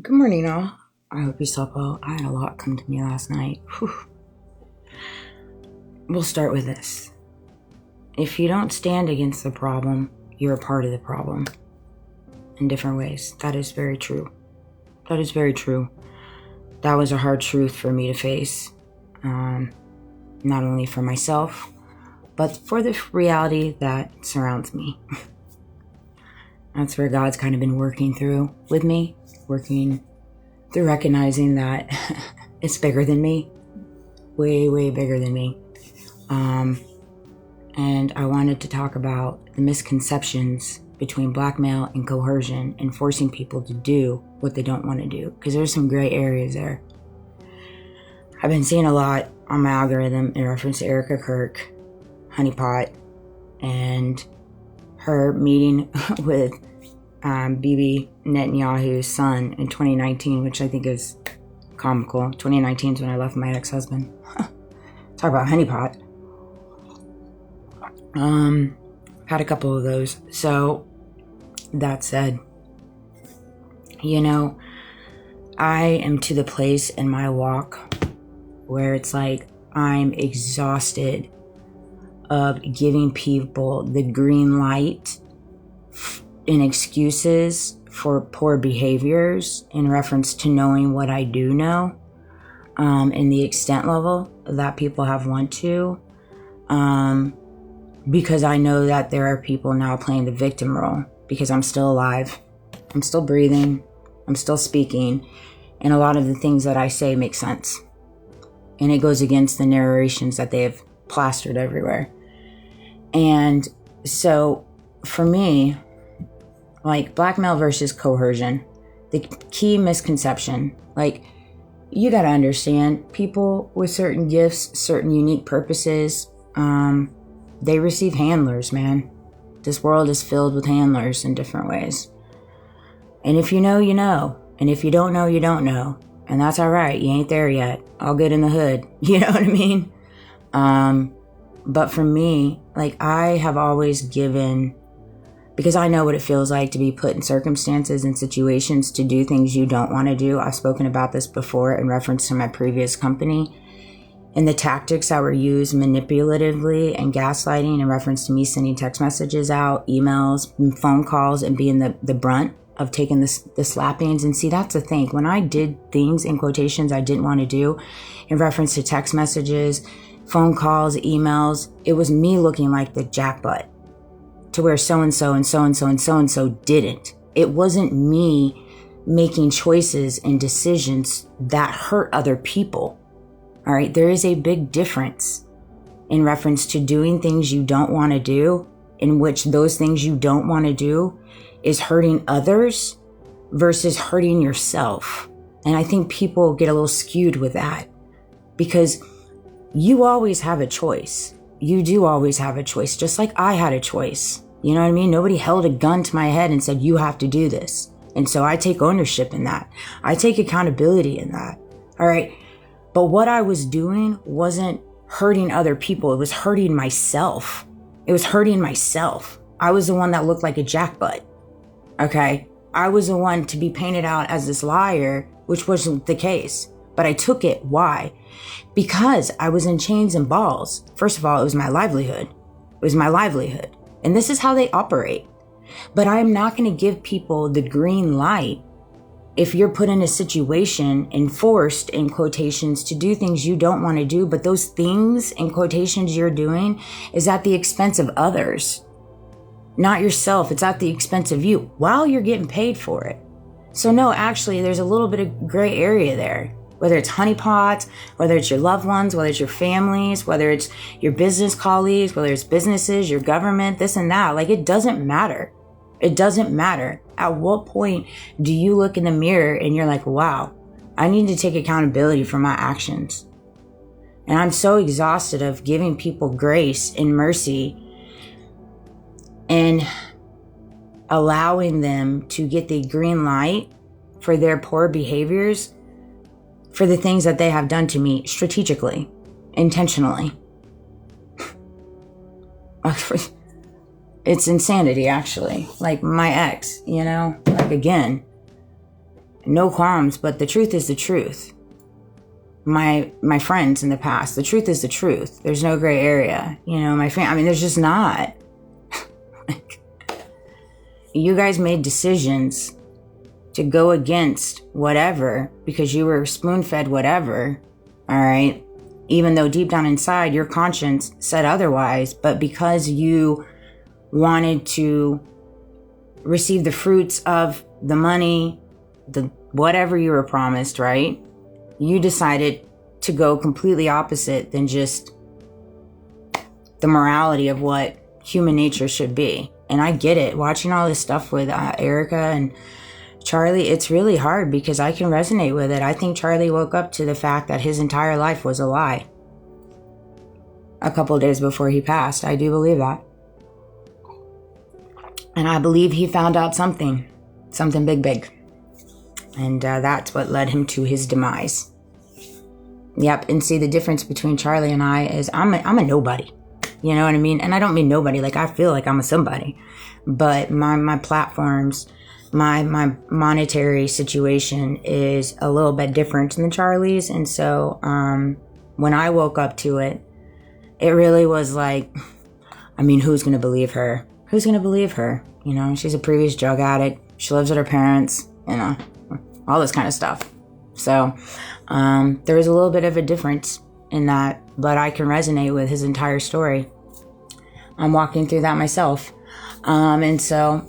Good morning, all. I hope you slept well. I had a lot come to me last night. Whew. We'll start with this. If you don't stand against the problem, you're a part of the problem in different ways. That is very true. That is very true. That was a hard truth for me to face, not only for myself, but for the reality that surrounds me. That's where God's kind of been working through with me, working through recognizing that it's bigger than me, way, way bigger than me. And I wanted to talk about the misconceptions between blackmail and coercion and forcing people to do what they don't want to do, because there's some gray areas there. I've been seeing a lot on my algorithm in reference to Erica Kirk, Honeypot, and her meeting with Bibi Netanyahu's son in 2019, which I think is comical. 2019 is when I left my ex-husband. Talk about honeypot. Had a couple of those. So that said, I am to the place in my walk where it's like I'm exhausted of giving people the green light in excuses for poor behaviors in reference to knowing what I do know, in the extent level that people have want to, because I know that there are people now playing the victim role because I'm still alive, I'm still breathing, I'm still speaking, and a lot of the things that I say make sense, and it goes against the narrations that they have plastered everywhere. And so for me, like blackmail versus coercion, the key misconception, like you got to understand, people with certain gifts, certain unique purposes, they receive handlers, man. This world is filled with handlers in different ways. And if you know, you know. And if you don't know, you don't know. And that's all right. You ain't there yet. All good in the hood. You know what I mean? But for me, like I have always given, because I know what it feels like to be put in circumstances and situations to do things you don't want to do. I've spoken about this before in reference to my previous company and the tactics that were used manipulatively and gaslighting in reference to me sending text messages out, emails, and phone calls, and being the brunt of taking the slappings. And see, that's the thing. When I did things in quotations I didn't want to do in reference to text messages, phone calls, emails, it was me looking like the jackbutt to where so-and-so and so-and-so and so-and-so didn't. It wasn't me making choices and decisions that hurt other people. All right, there is a big difference in reference to doing things you don't want to do, in which those things you don't want to do is hurting others versus hurting yourself. And I think people get a little skewed with that because you always have a choice. You do always have a choice, just like I had a choice. You know what I mean? Nobody held a gun to my head and said, you have to do this. And so I take ownership in that. I take accountability in that. All right. But what I was doing wasn't hurting other people. It was hurting myself. It was hurting myself. I was the one that looked like a jackbutt. Okay. I was the one to be painted out as this liar, which wasn't the case. But I took it. Why? Because I was in chains and balls. First of all, it was my livelihood. It was my livelihood. And this is how they operate. But I am not going to give people the green light if you're put in a situation and forced, in quotations, to do things you don't want to do. But those things, in quotations, you're doing is at the expense of others. Not yourself. It's at the expense of you while you're getting paid for it. So no, actually, there's a little bit of gray area there. Whether it's honeypots, whether it's your loved ones, whether it's your families, whether it's your business colleagues, whether it's businesses, your government, this and that. Like, it doesn't matter. It doesn't matter. At what point do you look in the mirror and you're like, wow, I need to take accountability for my actions? And I'm so exhausted of giving people grace and mercy and allowing them to get the green light for their poor behaviors, for the things that they have done to me strategically, intentionally. It's insanity, actually. Like my ex, like again, no qualms, but the truth is the truth. My friends in the past, the truth is the truth. There's no gray area. You know, there's just not. You guys made decisions to go against whatever because you were spoon-fed whatever, all right? Even though deep down inside your conscience said otherwise, but because you wanted to receive the fruits of the money, the whatever you were promised, right? You decided to go completely opposite than just the morality of what human nature should be. And I get it. Watching all this stuff with Erica and Charlie, it's really hard because I can resonate with it. I think Charlie woke up to the fact that his entire life was a lie a couple of days before he passed. I do believe that. And I believe he found out something big. And that's what led him to his demise. Yep. And see, the difference between Charlie and I is I'm a nobody. You know what I mean? And I don't mean nobody. Like, I feel like I'm a somebody. But my platforms, my monetary situation is a little bit different than Charlie's. And so when I woke up to it, it really was like, I mean, who's going to believe her? Who's going to believe her? You know, she's a previous drug addict. She lives with her parents, you know, all this kind of stuff. So there was a little bit of a difference in that, but I can resonate with his entire story. I'm walking through that myself. And so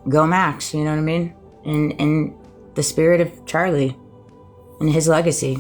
go Max, you know what I mean? In the spirit of Charlie and his legacy.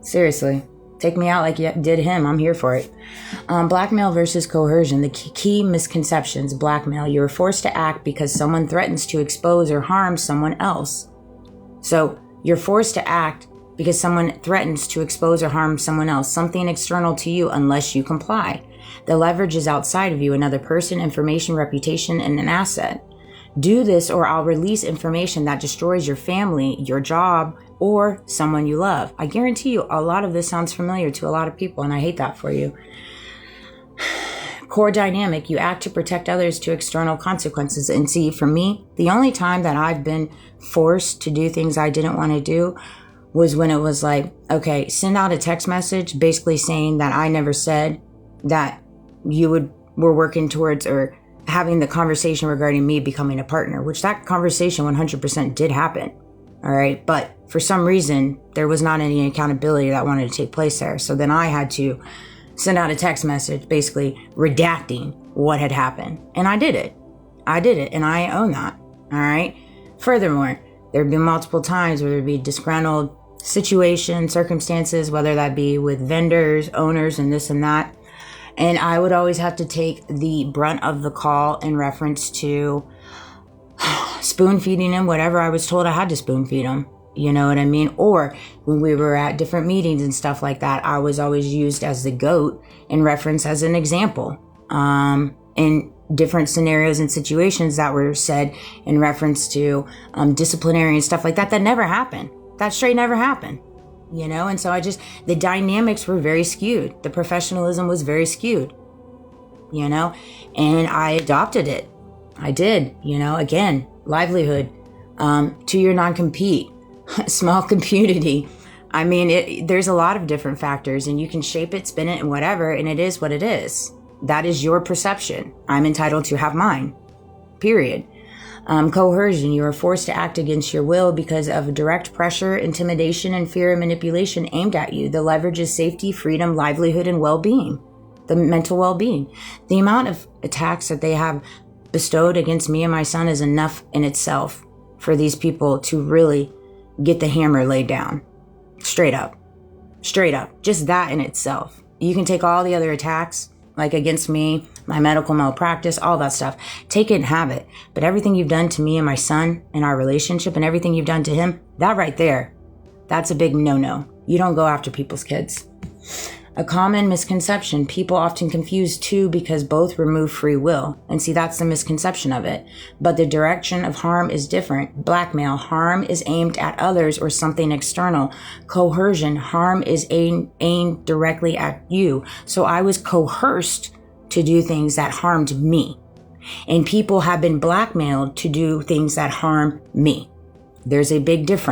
Seriously. Take me out like you did him. I'm here for it. Blackmail versus coercion. The key misconceptions. Blackmail. You are forced to act because someone threatens to expose or harm someone else. So you're forced to act because someone threatens to expose or harm someone else, something external to you, unless you comply. The leverage is outside of you, another person, information, reputation, and an asset. Do this or I'll release information that destroys your family, your job, or someone you love. I guarantee you a lot of this sounds familiar to a lot of people, and I hate that for you. Core dynamic, you act to protect others to external consequences. And see, for me, the only time that I've been forced to do things I didn't want to do was when it was like, okay, send out a text message basically saying that I never said that you were working towards or having the conversation regarding me becoming a partner, which that conversation 100% did happen. All right. But for some reason, there was not any accountability that wanted to take place there. So then I had to send out a text message basically redacting what had happened. And I did it. And I own that. All right. Furthermore, there have been multiple times where there'd be disgruntled situations, circumstances, whether that be with vendors, owners, and this and that. And I would always have to take the brunt of the call in reference to spoon feeding him, whatever I was told I had to spoon feed him. You know what I mean? Or when we were at different meetings and stuff like that, I was always used as the GOAT in reference as an example. In different scenarios and situations that were said in reference to disciplinary and stuff like that, that never happened. That straight never happened. You know, and so the dynamics were very skewed. The professionalism was very skewed, you know, and I adopted it. I did, you know, again, livelihood, 2-year non-compete, small community. I mean, there's a lot of different factors and you can shape it, spin it and whatever. And it is what it is. That is your perception. I'm entitled to have mine, period. Coercion, you are forced to act against your will because of direct pressure, intimidation, and fear and manipulation aimed at you. The leverage is safety, freedom, livelihood, and well-being, the mental well-being. The amount of attacks that they have bestowed against me and my son is enough in itself for these people to really get the hammer laid down. Straight up. Just that in itself. You can take all the other attacks, like against me, my medical malpractice, all that stuff. Take it and have it. But everything you've done to me and my son and our relationship and everything you've done to him, that right there, that's a big no-no. You don't go after people's kids. A common misconception, people often confuse two because both remove free will. And see, that's the misconception of it. But the direction of harm is different. Blackmail, harm is aimed at others or something external. Coercion, harm is aimed directly at you. So I was coerced to do things that harmed me. And people have been blackmailed to do things that harm me. There's a big difference.